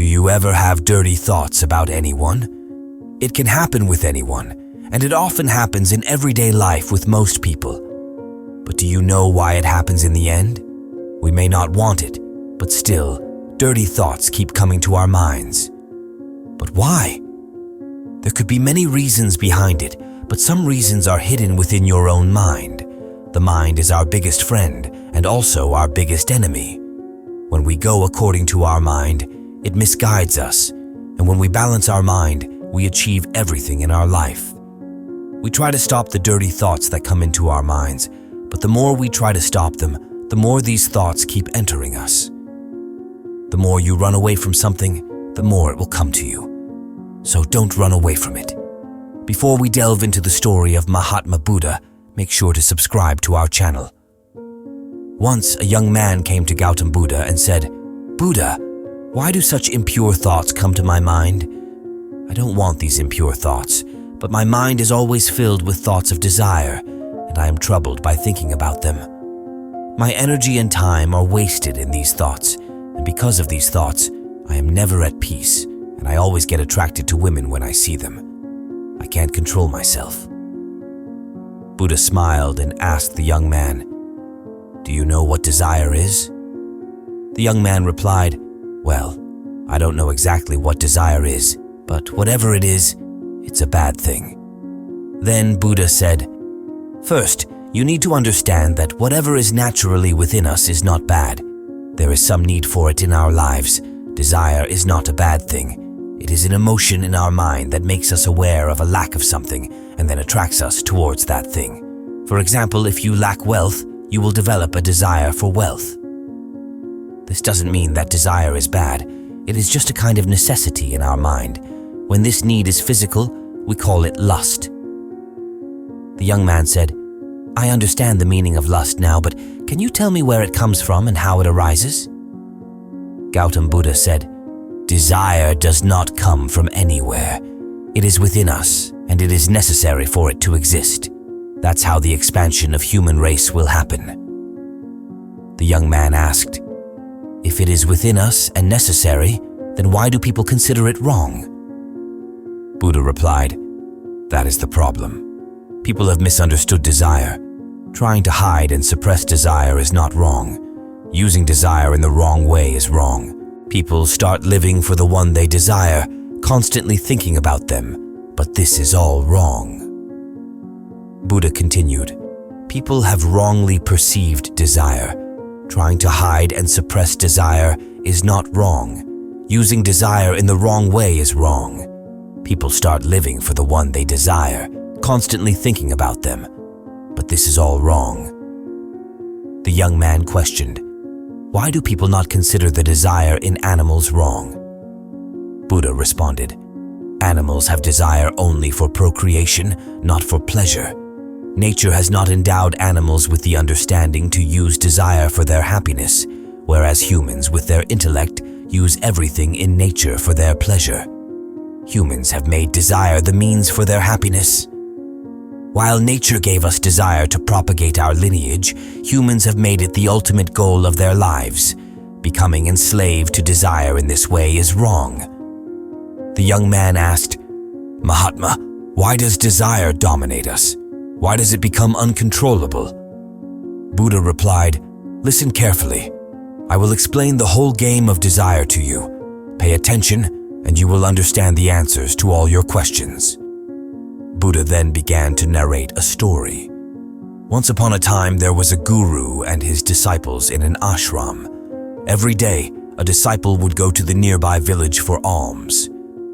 you ever have dirty thoughts about anyone? It can happen with anyone, and it often happens in everyday life with most people. But do you know why it happens in the end? We may not want it, but still, dirty thoughts keep coming to our minds. But why? There could be many reasons behind it, but some reasons are hidden within your own mind. The mind is our biggest friend and also our biggest enemy. When we go according to our mind, it misguides us, and when we balance our mind, we achieve everything in our life. We try to stop the dirty thoughts that come into our minds, but the more we try to stop them, the more these thoughts keep entering us. The more you run away from something, the more it will come to you. So don't run away from it. Before we delve into the story of Mahatma Buddha, make sure to subscribe to our channel. Once, a young man came to Gautam Buddha and said, "Buddha, why do such impure thoughts come to my mind? I don't want these impure thoughts, but my mind is always filled with thoughts of desire, and I am troubled by thinking about them. My energy and time are wasted in these thoughts, and because of these thoughts, I am never at peace, and I always get attracted to women when I see them. I can't control myself." Buddha smiled and asked the young man, "Do you know what desire is?" The young man replied, "Well, I don't know exactly what desire is, but whatever it is, it's a bad thing." Then Buddha said, "First, you need to understand that whatever is naturally within us is not bad. There is some need for it in our lives. Desire is not a bad thing. It is an emotion in our mind that makes us aware of a lack of something and then attracts us towards that thing. For example, if you lack wealth, you will develop a desire for wealth. This doesn't mean that desire is bad. It is just a kind of necessity in our mind. When this need is physical, we call it lust." The young man said, "I understand the meaning of lust now, but can you tell me where it comes from and how it arises?" Gautam Buddha said, "Desire does not come from anywhere. It is within us, and it is necessary for it to exist. That's how the expansion of human race will happen." The young man asked, "If it is within us and necessary, then why do people consider it wrong?" Buddha replied, "That is the problem. People have misunderstood desire. Trying to hide and suppress desire is not wrong. Using desire in the wrong way is wrong. People start living for the one they desire, constantly thinking about them, but this is all wrong." Buddha continued, "People have wrongly perceived desire. Trying to hide and suppress desire is not wrong. Using desire in the wrong way is wrong. People start living for the one they desire, constantly thinking about them, but this is all wrong." The young man questioned, "Why do people not consider the desire in animals wrong?" Buddha responded, "Animals have desire only for procreation, not for pleasure. Nature has not endowed animals with the understanding to use desire for their happiness, whereas humans with their intellect use everything in nature for their pleasure. Humans have made desire the means for their happiness. While nature gave us desire to propagate our lineage, humans have made it the ultimate goal of their lives. Becoming enslaved to desire in this way is wrong." The young man asked, "Mahatma, why does desire dominate us? Why does it become uncontrollable?" Buddha replied, "Listen carefully. I will explain the whole game of desire to you. Pay attention, and you will understand the answers to all your questions." Buddha then began to narrate a story. Once upon a time, there was a guru and his disciples in an ashram. Every day, a disciple would go to the nearby village for alms.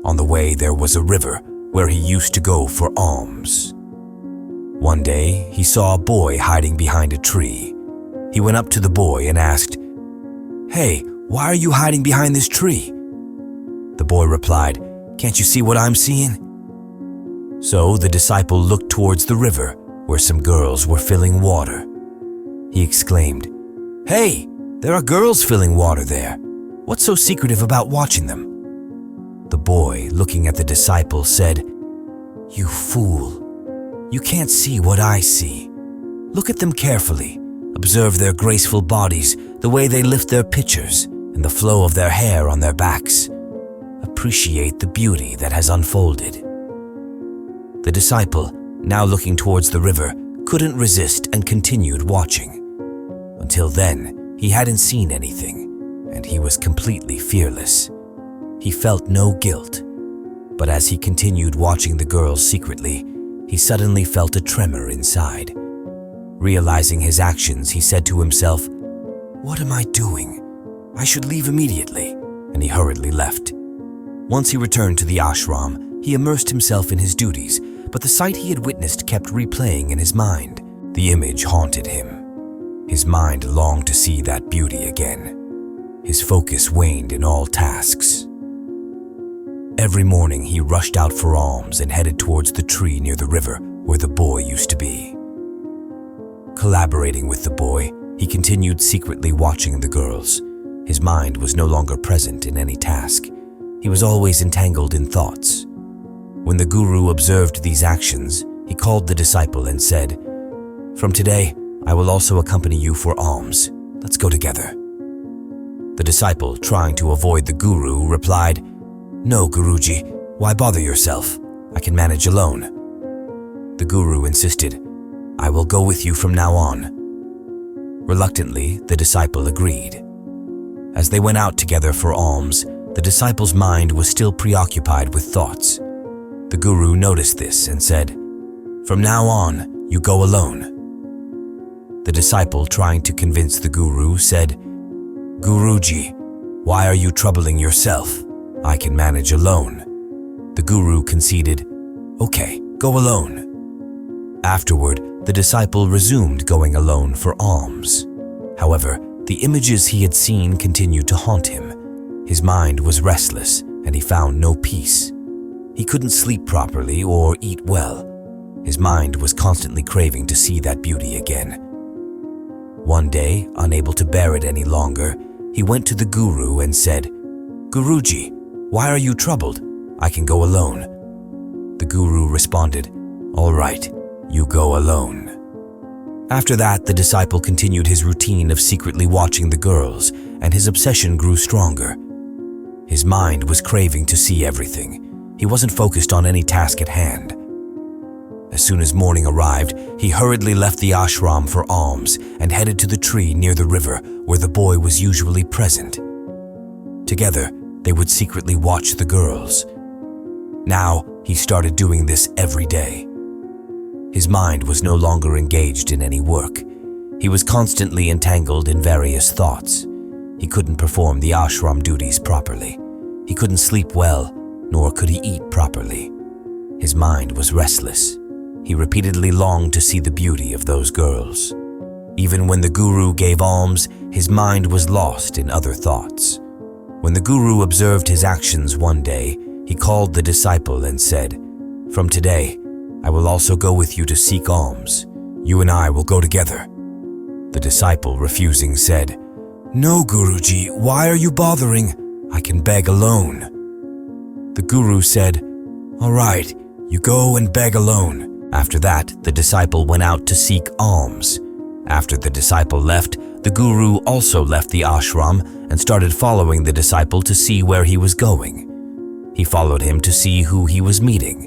On the way, there was a river where he used to go for alms. One day, he saw a boy hiding behind a tree. He went up to the boy and asked, "Hey, why are you hiding behind this tree?" The boy replied, "Can't you see what I'm seeing?" So the disciple looked towards the river, where some girls were filling water. He exclaimed, "Hey, there are girls filling water there. What's so secretive about watching them?" The boy, looking at the disciple, said, "You fool. You can't see what I see. Look at them carefully. Observe their graceful bodies, the way they lift their pitchers, and the flow of their hair on their backs. appreciate the beauty that has unfolded. The disciple, now looking towards the river, couldn't resist and continued watching. Until then, he hadn't seen anything, and he was completely fearless. He felt no guilt, but as he continued watching the girls secretly, he suddenly felt a tremor inside. Realizing his actions, he said to himself, "What am I doing? I should leave immediately," and he hurriedly left. Once he returned to the ashram, he immersed himself in his duties, but the sight he had witnessed kept replaying in his mind. The image haunted him. His mind longed to see that beauty again. His focus waned in all tasks. Every morning he rushed out for alms and headed towards the tree near the river where the boy used to be. Collaborating with the boy, he continued secretly watching the girls. His mind was no longer present in any task. He was always entangled in thoughts. When the guru observed these actions, he called the disciple and said, "From today, I will also accompany you for alms. Let's go together." The disciple, trying to avoid the guru, replied, "No, Guruji, why bother yourself? I can manage alone." The guru insisted, "I will go with you from now on." Reluctantly, the disciple agreed. As they went out together for alms, the disciple's mind was still preoccupied with thoughts. The guru noticed this and said, "From now on, you go alone." The disciple, trying to convince the guru, said, "Guruji, why are you troubling yourself? I can manage alone." The guru conceded, "Okay, go alone." Afterward, the disciple resumed going alone for alms. However, the images he had seen continued to haunt him. His mind was restless and he found no peace. He couldn't sleep properly or eat well. His mind was constantly craving to see that beauty again. One day, unable to bear it any longer, he went to the guru and said, "Guruji, why are you troubled? I can go alone." The guru responded, "All right, you go alone." After that, the disciple continued his routine of secretly watching the girls, and his obsession grew stronger. His mind was craving to see everything. He wasn't focused on any task at hand. As soon as morning arrived, he hurriedly left the ashram for alms and headed to the tree near the river where the boy was usually present. Together, they would secretly watch the girls. Now, he started doing this every day. His mind was no longer engaged in any work. He was constantly entangled in various thoughts. He couldn't perform the ashram duties properly. He couldn't sleep well, nor could he eat properly. His mind was restless. He repeatedly longed to see the beauty of those girls. Even when the guru gave alms, his mind was lost in other thoughts. When the guru observed his actions one day, he called the disciple and said, "From today, I will also go with you to seek alms. You and I will go together." The disciple, refusing, said, "No, Guruji, why are you bothering? I can beg alone." The guru said, "All right, you go and beg alone." After that, the disciple went out to seek alms. After the disciple left, the guru also left the ashram and started following the disciple to see where he was going. He followed him to see who he was meeting.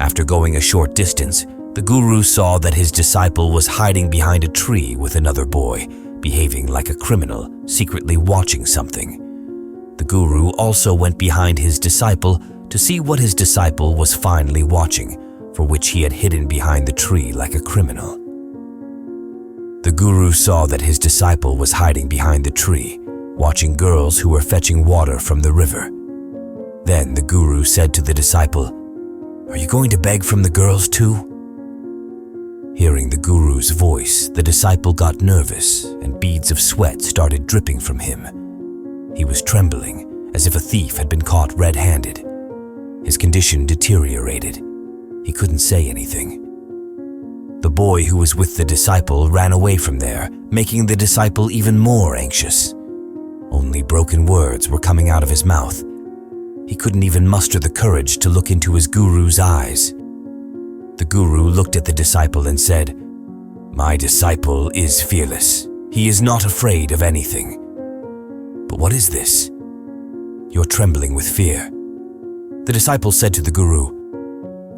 After going a short distance, the guru saw that his disciple was hiding behind a tree with another boy, behaving like a criminal, secretly watching something. The guru also went behind his disciple to see what his disciple was finally watching, for which he had hidden behind the tree like a criminal. The guru saw that his disciple was hiding behind the tree, watching girls who were fetching water from the river. Then the guru said to the disciple, "Are you going to beg from the girls too?" Hearing the guru's voice, the disciple got nervous and beads of sweat started dripping from him. He was trembling, as if a thief had been caught red-handed. His condition deteriorated. He couldn't say anything. The boy who was with the disciple ran away from there, making the disciple even more anxious. Only broken words were coming out of his mouth. He couldn't even muster the courage to look into his guru's eyes. The guru looked at the disciple and said, "My disciple is fearless. He is not afraid of anything." "But what is this? You're trembling with fear. The disciple said to the Guru,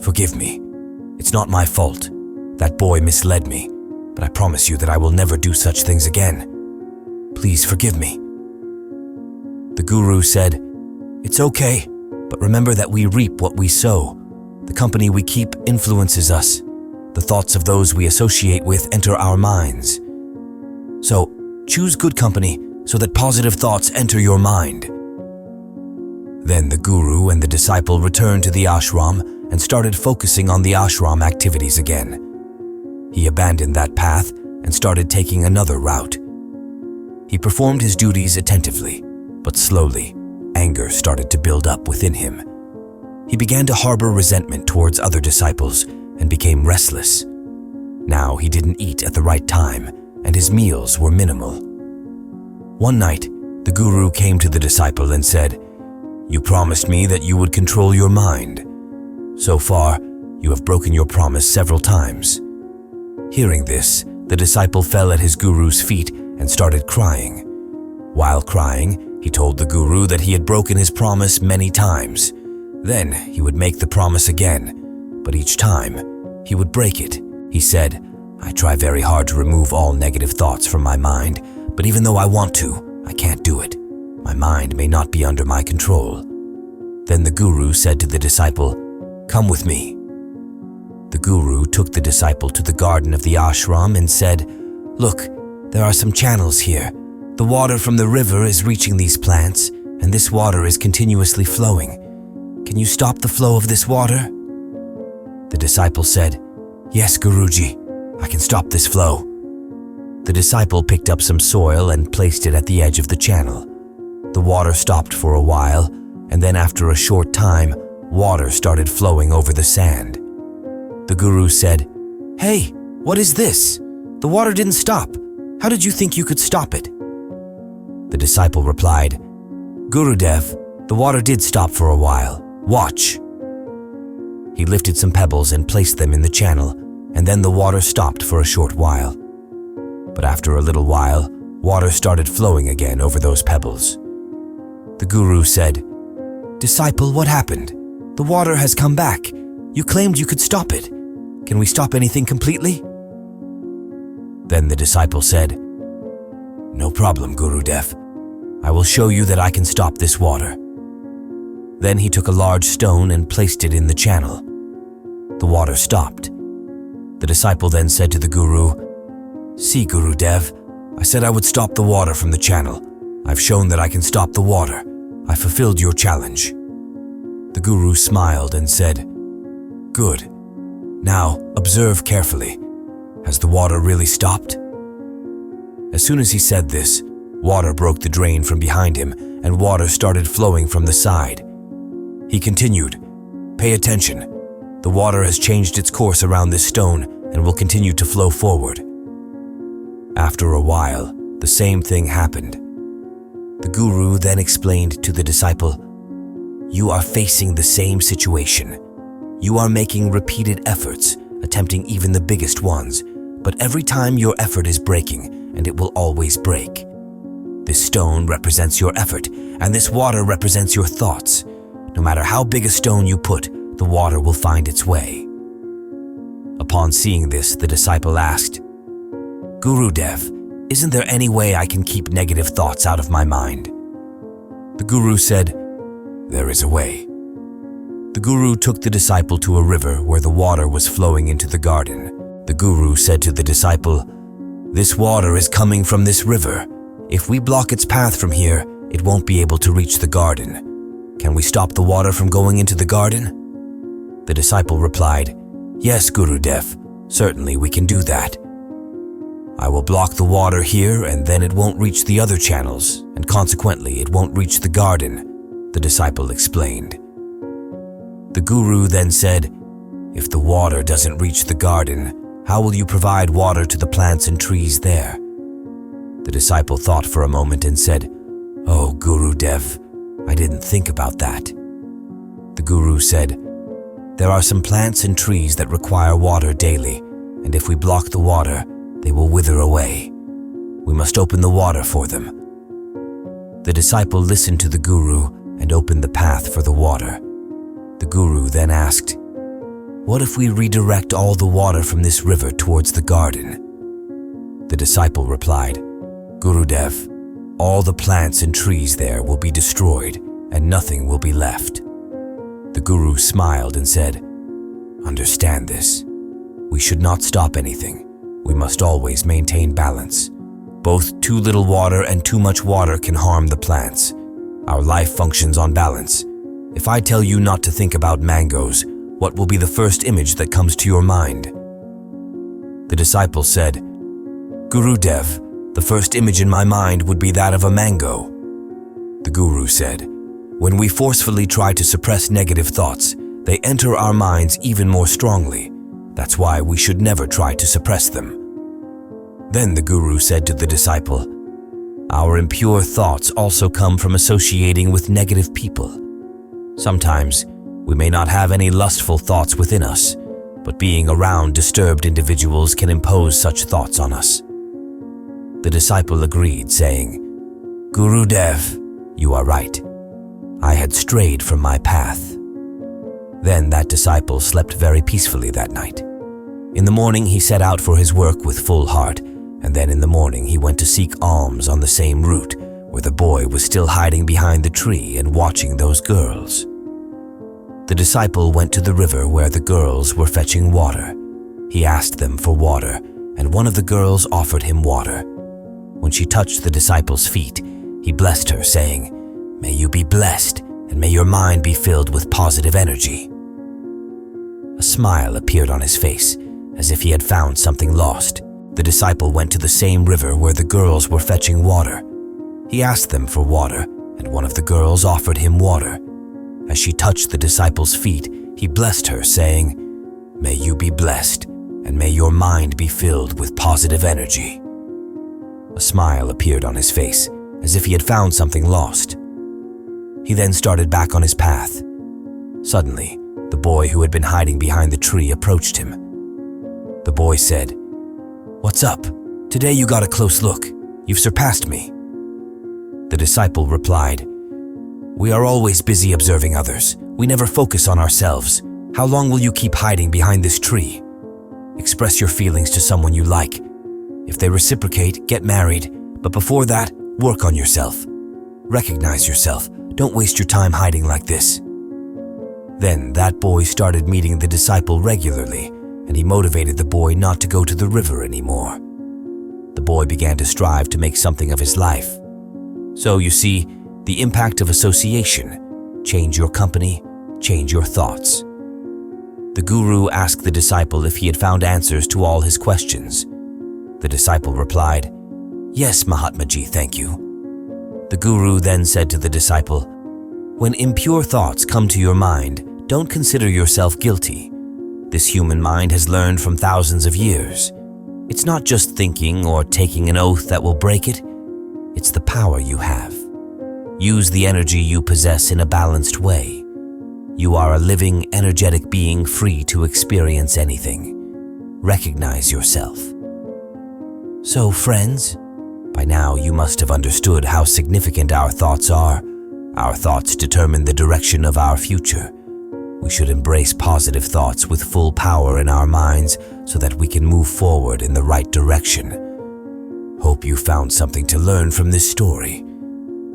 "Forgive me. It's not my fault. That boy misled me, but I promise you that I will never do such things again. Please forgive me." The Guru said, "It's okay, but remember that we reap what we sow. The company we keep influences us. The thoughts of those we associate with enter our minds. So, choose good company so that positive thoughts enter your mind." Then the Guru and the disciple returned to the ashram and started focusing on the ashram activities again. He abandoned that path and started taking another route. He performed his duties attentively, but slowly, anger started to build up within him. He began to harbor resentment towards other disciples and became restless. Now he didn't eat at the right time, and his meals were minimal. One night, the Guru came to the disciple and said, "You promised me that you would control your mind. So far, you have broken your promise several times." Hearing this, the disciple fell at his Guru's feet and started crying. While crying, he told the Guru that he had broken his promise many times. Then he would make the promise again, but each time, he would break it. He said, "I try very hard to remove all negative thoughts from my mind, but even though I want to, I can't do it. My mind may not be under my control." Then the Guru said to the disciple, "Come with me." The Guru took the disciple to the garden of the ashram and said, "Look, there are some channels here. The water from the river is reaching these plants, and this water is continuously flowing. Can you stop the flow of this water?" The disciple said, "Yes, Guruji, I can stop this flow." The disciple picked up some soil and placed it at the edge of the channel. The water stopped for a while, and then after a short time, water started flowing over the sand. The Guru said, "Hey, what is this? The water didn't stop. How did you think you could stop it?" The disciple replied, "Gurudev, the water did stop for a while. Watch." He lifted some pebbles and placed them in the channel, and then the water stopped for a short while. But after a little while, water started flowing again over those pebbles. The Guru said, "Disciple, what happened? The water has come back. You claimed you could stop it. Can we stop anything completely?" Then the disciple said, "No problem, Gurudev. I will show you that I can stop this water." Then he took a large stone and placed it in the channel. The water stopped. The disciple then said to the Guru, "See, Gurudev, I said I would stop the water from the channel. I've shown that I can stop the water. I fulfilled your challenge." The Guru smiled and said, "Good. Now observe carefully. Has the water really stopped?" As soon as he said this, water broke the drain from behind him and water started flowing from the side. He continued, "Pay attention. The water has changed its course around this stone and will continue to flow forward." After a while, the same thing happened. The Guru then explained to the disciple, "You are facing the same situation. You are making repeated efforts, attempting even the biggest ones, but every time your effort is breaking, and it will always break. This stone represents your effort, and this water represents your thoughts. No matter how big a stone you put, the water will find its way." Upon seeing this, the disciple asked, "Gurudev, isn't there any way I can keep negative thoughts out of my mind?" The Guru said, "There is a way." The Guru took the disciple to a river where the water was flowing into the garden. The Guru said to the disciple, "This water is coming from this river. If we block its path from here, it won't be able to reach the garden. Can we stop the water from going into the garden?" The disciple replied, "Yes, Gurudev, certainly we can do that." "I will block the water here and then it won't reach the other channels, and consequently it won't reach the garden," the disciple explained. The Guru then said, "If the water doesn't reach the garden, how will you provide water to the plants and trees there?" The disciple thought for a moment and said, "Oh, Gurudev, I didn't think about that." The Guru said, "There are some plants and trees that require water daily, and if we block the water, they will wither away. We must open the water for them." The disciple listened to the Guru and opened the path for the water. The guru then asked, "What if we redirect all the water from this river towards the garden?" The disciple replied, "Gurudev, all the plants and trees there will be destroyed and nothing will be left." The guru smiled and said, "Understand this. We should not stop anything. We must always maintain balance. Both too little water and too much water can harm the plants. Our life functions on balance. If I tell you not to think about mangoes, what will be the first image that comes to your mind?" The disciple said, "Gurudev, the first image in my mind would be that of a mango." The guru said, "When we forcefully try to suppress negative thoughts, they enter our minds even more strongly. That's why we should never try to suppress them." Then the guru said to the disciple, "Our impure thoughts also come from associating with negative people. Sometimes we may not have any lustful thoughts within us, but being around disturbed individuals can impose such thoughts on us." The disciple agreed, saying, "Gurudev, you are right. I had strayed from my path." Then that disciple slept very peacefully that night. In the morning he set out for his work with full heart, and then in the morning he went to seek alms on the same route where the boy was still hiding behind the tree and watching those girls. The disciple went to the river where the girls were fetching water. He asked them for water, and one of the girls offered him water. When she touched the disciple's feet, he blessed her, saying, "May you be blessed, and may your mind be filled with positive energy." A smile appeared on his face, as if he had found something lost. The disciple went to the same river where the girls were fetching water. He asked them for water, and one of the girls offered him water. As she touched the disciple's feet, he blessed her, saying, "May you be blessed, and may your mind be filled with positive energy." A smile appeared on his face, as if he had found something lost. He then started back on his path. Suddenly, the boy who had been hiding behind the tree approached him. The boy said, "What's up? Today you got a close look. You've surpassed me." The disciple replied, "We are always busy observing others. We never focus on ourselves. How long will you keep hiding behind this tree? Express your feelings to someone you like. If they reciprocate, get married. But before that, work on yourself. Recognize yourself. Don't waste your time hiding like this." Then that boy started meeting the disciple regularly, and he motivated the boy not to go to the river anymore. The boy began to strive to make something of his life. So you see, the impact of association. Change your company, change your thoughts. The guru asked the disciple if he had found answers to all his questions. The disciple replied, "Yes, Mahatmaji, thank you." The guru then said to the disciple, "When impure thoughts come to your mind, don't consider yourself guilty. This human mind has learned from thousands of years. It's not just thinking or taking an oath that will break it. It's the power you have. Use the energy you possess in a balanced way. You are a living, energetic being free to experience anything. Recognize yourself." So, friends, by now you must have understood how significant our thoughts are. Our thoughts determine the direction of our future. We should embrace positive thoughts with full power in our minds so that we can move forward in the right direction. Hope you found something to learn from this story.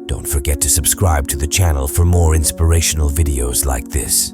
Don't forget to subscribe to the channel for more inspirational videos like this.